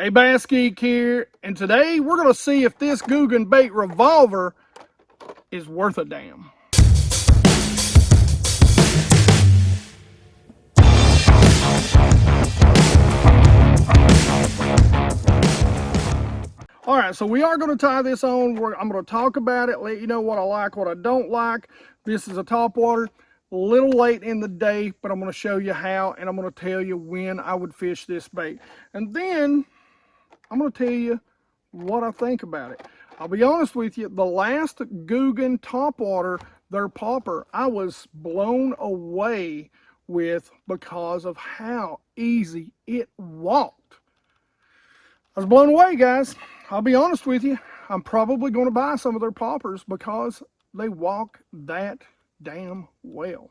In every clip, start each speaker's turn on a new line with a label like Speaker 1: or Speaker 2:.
Speaker 1: Hey, Bassgeek here, and today we're going to see if this Googan bait revolver is worth a damn. Alright, so we are going to tie this on. I'm going to talk about it, let you know what I like, what I don't like. This is a topwater, a little late in the day, but I'm going to show you how, and I'm going to tell you when I would fish this bait. And then I'm going to tell you what I think about it. I'll be honest with you, the last Googan topwater, their plopper, I was blown away with because of how easy it walked. I was blown away, guys. I'll be honest with you. I'm probably going to buy some of their ploppers because they walk that damn well.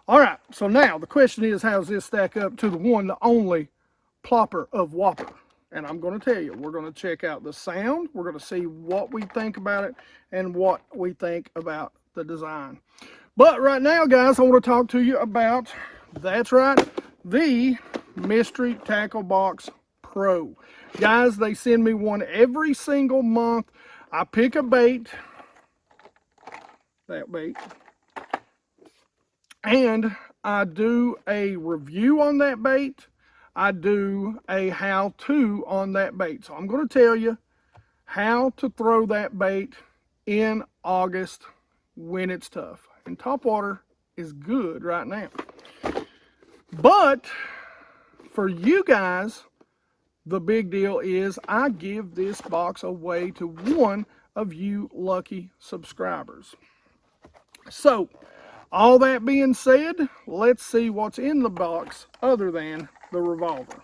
Speaker 1: All right, so now the question is, how does this stack up to the one, the only plopper of whopper? And I'm going to tell you, we're going to check out the sound. We're going to see what we think about it and what we think about the design. But right now, guys, I want to talk to you about, that's right, the Mystery Tackle Box Pro. Guys, they send me one every single month. I pick a bait, that bait, and I do a review on that bait. I do a how-to on that bait. So I'm going to tell you how to throw that bait in August when it's tough. And topwater is good right now. But for you guys, the big deal is I give this box away to one of you lucky subscribers. So, all that being said, let's see what's in the box other than the revolver.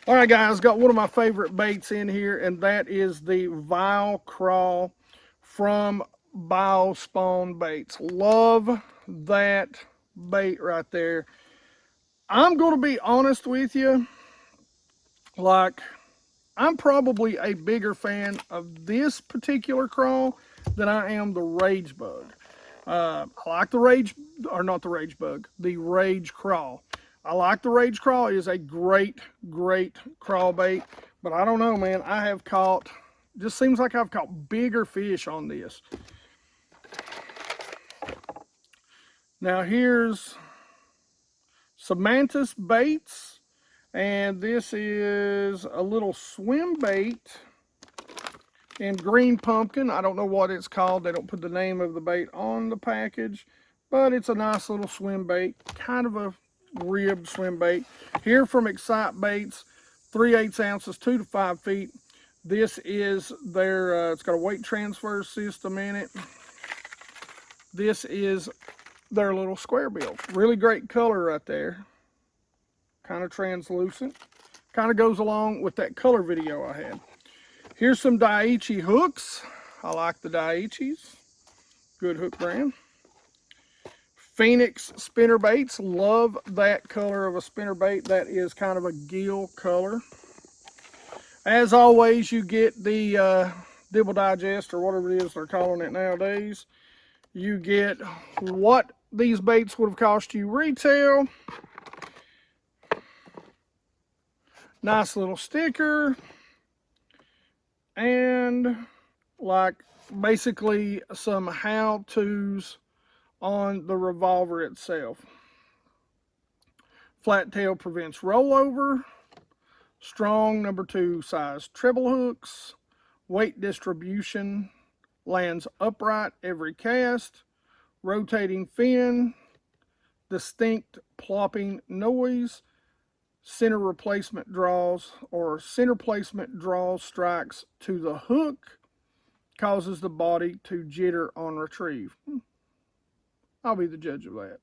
Speaker 1: All right, guys, got one of my favorite baits in here, and that is the Vile Crawl from Bile Spawn Baits. Love that bait right there. I'm going to be honest with you, like, I'm probably a bigger fan of this particular crawl than I am the Rage Bug. I like the Rage, or not the Rage Bug, the Rage Crawl. I like the Rage Crawl. It is a great, great crawl bait. But I don't know, man. I have caught, just seems like I've caught bigger fish on this. Now here's Semantis Baits. And this is a little swim bait in green pumpkin. I don't know what it's called. They don't put the name of the bait on the package, but it's a nice little swim bait, kind of a ribbed swim bait. Here from Excite Baits, 3/8 ounces, 2 to 5 feet. This is their, it's got a weight transfer system in it. This is their little square bill. Really great color right there. Kind of translucent. Kind of goes along with that color video I had. Here's some Daiichi Hooks. I like the Daiichis. Good hook brand. Phoenix spinner baits. Love that color of a spinner bait. That is kind of a gill color. As always, you get the Dibble Digest, or whatever it is they're calling it nowadays. You get what these baits would have cost you retail. Nice little sticker. And like basically some how-tos on the revolver itself. Flat tail prevents rollover. Strong #2 size treble hooks. Weight distribution. Lands upright every cast. Rotating fin. Distinct plopping noise. Center replacement draws, or center placement draws strikes to the hook, causes the body to jitter on retrieve. I'll be the judge of that.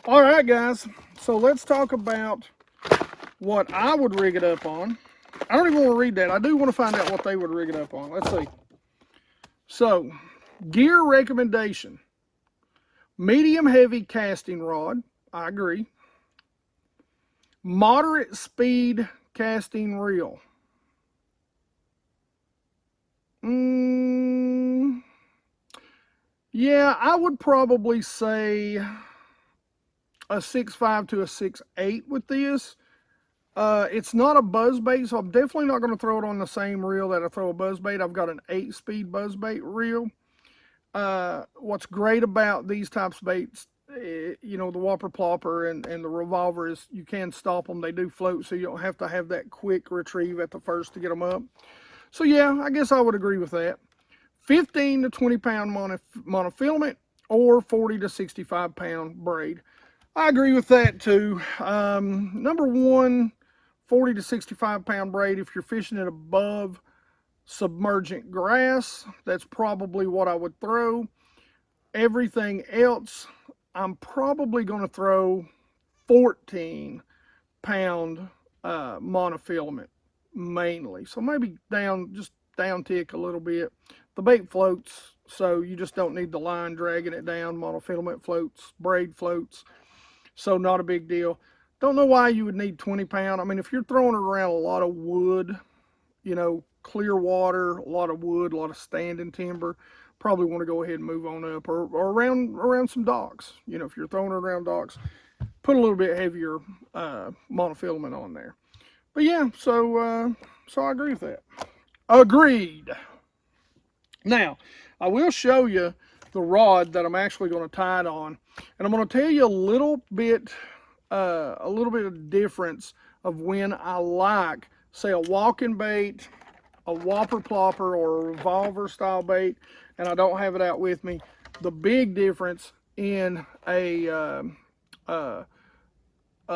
Speaker 1: All right, guys, so let's talk about what I would rig it up on. I don't even want to read that. I do want to find out what they would rig it up on. Let's see. So, gear recommendation. Medium heavy casting rod. I agree. Moderate speed casting reel. Yeah, I would probably say a 6.5 to a 6.8 with this. It's not a buzz bait, so I'm definitely not going to throw it on the same reel that I throw a buzz bait. I've got an 8-speed buzz bait reel. What's great about these types of baits, you know, the whopper, plopper, and the revolver, is you can stop them. They do float, so you don't have to have that quick retrieve at the first to get them up. So yeah, I guess I would agree with that. 15 to 20 pound monofilament or 40 to 65 pound braid. I agree with that too. Number one, 40 to 65 pound braid. If you're fishing it above submergent grass, that's probably what I would throw. Everything else, I'm probably going to throw 14 pound monofilament mainly. So maybe just down tick a little bit. The bait floats, so you just don't need the line dragging it down. Monofilament floats, braid floats, so not a big deal. Don't know why you would need 20 pound. I mean, if you're throwing it around a lot of wood, you know, clear water, a lot of wood, a lot of standing timber, probably want to go ahead and move on up, or around some docks. You know, if you're throwing it around docks, put a little bit heavier monofilament on there. But yeah, so I agree with that. Agreed. Now, I will show you the rod that I'm actually going to tie it on, and I'm going to tell you a little bit of difference of when I like, say, a walking bait, a whopper, plopper, or a revolver style bait, and I don't have it out with me. The big difference in a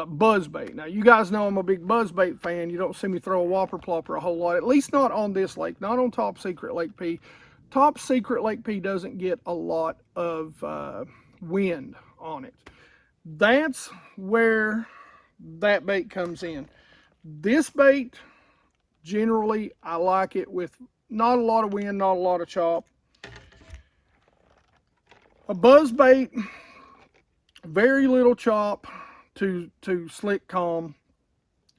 Speaker 1: buzz bait. Now, you guys know I'm a big buzz bait fan. You don't see me throw a whopper, plopper a whole lot, at least not on this lake, not on Top Secret Lake P. Top Secret Lake P doesn't get a lot of wind on it. That's where that bait comes in. This bait, generally, I like it with not a lot of wind, not a lot of chop. A buzz bait, very little chop to slick calm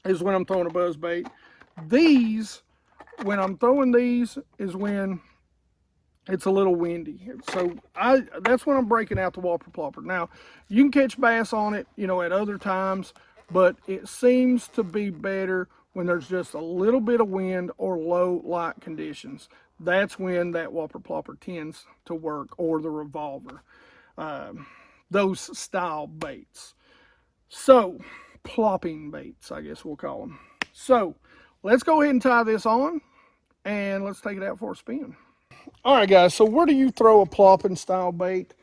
Speaker 1: is when I'm throwing a buzz bait. These, when I'm throwing these, is when it's a little windy. So that's when I'm breaking out the whopper, plopper. Now, you can catch bass on it, you know, at other times, but it seems to be better when there's just a little bit of wind or low light conditions. That's when that whopper, plopper tends to work, or the revolver. Those style baits. So, plopping baits, I guess we'll call them. So, let's go ahead and tie this on, and let's take it out for a spin. All right, guys, so where do you throw a plopping style bait?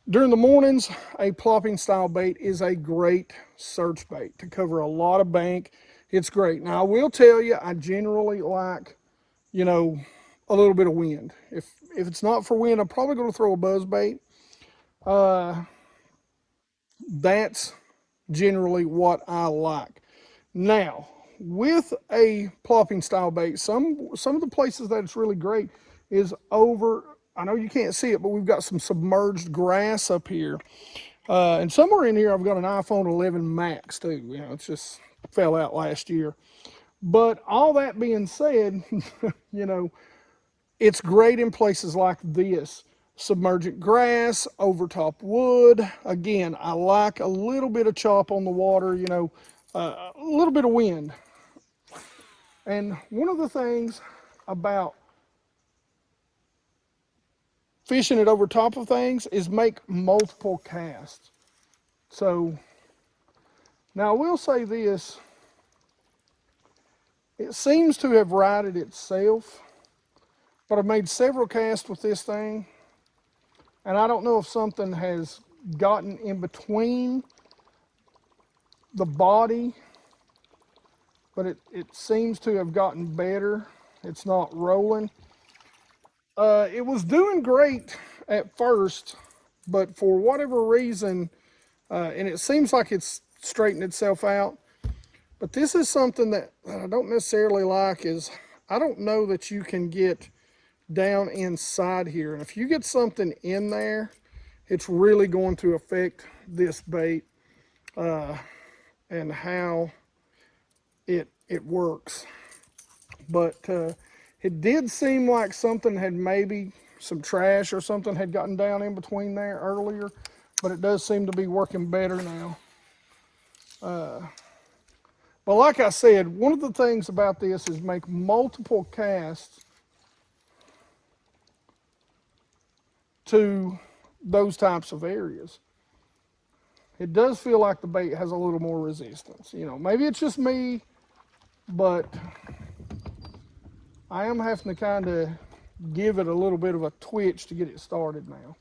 Speaker 1: During the mornings, a plopping style bait is a great search bait to cover a lot of bank. It's great. Now, I will tell you, I generally like, you know, a little bit of wind. If it's not for wind, I'm probably going to throw a buzz bait. That's generally what I like. Now, with a plopping style bait, some of the places that it's really great is over, I know you can't see it, but we've got some submerged grass up here. And somewhere in here, I've got an iPhone 11 Max too. You know, it's just fell out last year. But all that being said, you know, it's great in places like this. Submergent grass, overtop wood. Again, I like a little bit of chop on the water, you know, a little bit of wind. And one of the things about fishing it over top of things is make multiple casts. So, now I will say this, it seems to have righted itself, but I've made several casts with this thing, and I don't know if something has gotten in between the body, but it seems to have gotten better. It's not rolling. It was doing great at first, but for whatever reason, and it seems like it's straightened itself out, but this is something that I don't necessarily like, is I don't know that you can get down inside here. And if you get something in there, it's really going to affect this bait and how it works. But it did seem like something had, maybe some trash or something had gotten down in between there earlier. but it does seem to be working better now. But like I said, one of the things about this is make multiple casts to those types of areas. It does feel like the bait has a little more resistance. You know, maybe it's just me, but I am having to kind of give it a little bit of a twitch to get it started now.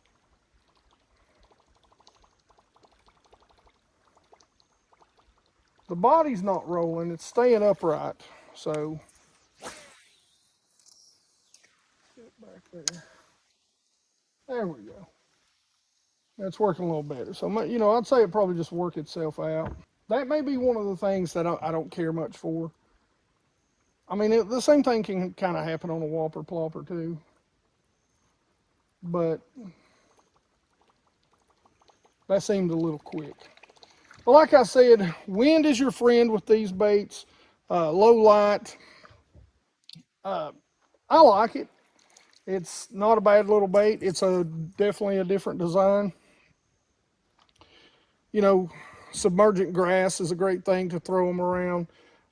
Speaker 1: The body's not rolling, it's staying upright, so get back there. There we go. That's working a little better. So, you know, I'd say it probably just work itself out. That may be one of the things that I don't care much for. I mean, the same thing can kind of happen on a whopper plopper too. But that seemed a little quick. Well, like I said, wind is your friend with these baits. Low light. I like it. It's not a bad little bait. It's definitely a different design. You know, submergent grass is a great thing to throw them around.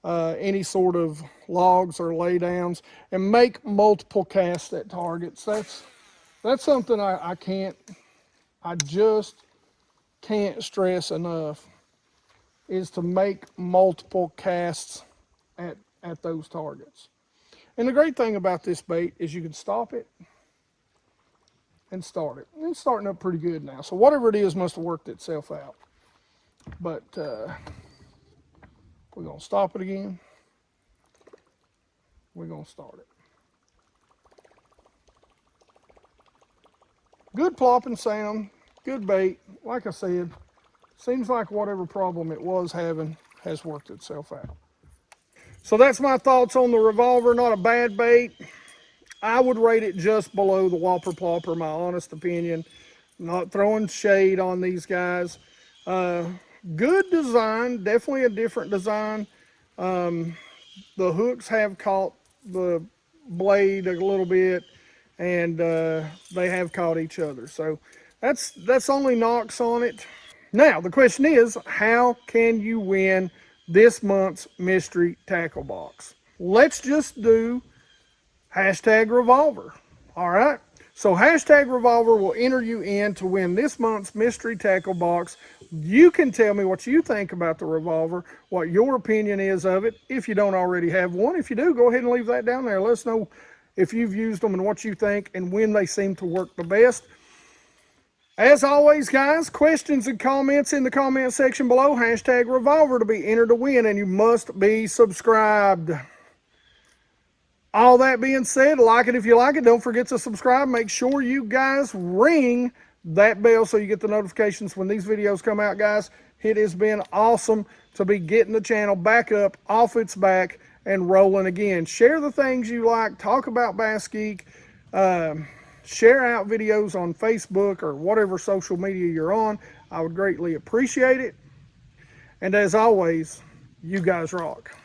Speaker 1: Any sort of logs or laydowns, and make multiple casts at targets. That's something I just can't stress enough, is to make multiple casts at those targets. And the great thing about this bait is you can stop it and start it. And it's starting up pretty good now. So whatever it is must have worked itself out. But we're going to stop it again. We're going to start it. Good plopping sound, good bait. Like I said, seems like whatever problem it was having has worked itself out. So that's my thoughts on the Revolver. Not a bad bait. I would rate it just below the whopper plopper, my honest opinion. Not throwing shade on these guys. Good design, definitely a different design. The hooks have caught the blade a little bit, and they have caught each other. So that's only knocks on it. Now the question is, how can you win this month's mystery tackle box? Let's just do hashtag Revolver. All right. So hashtag Revolver will enter you in to win this month's mystery tackle box. You can tell me what you think about the Revolver, what your opinion is of it, if you don't already have one. If you do, go ahead and leave that down there. Let us know if you've used them and what you think and when they seem to work the best. As always, guys, questions and comments in the comment section below. Hashtag Revolver to be entered to win, and you must be subscribed. All that being said, like it if you like it. Don't forget to subscribe. Make sure you guys ring that bell so you get the notifications when these videos come out, guys. It has been awesome to be getting the channel back up, off its back, and rolling again. Share the things you like. Talk about Bassgeek. Share out videos on Facebook or whatever social media you're on. I would greatly appreciate it. And as always, you guys rock.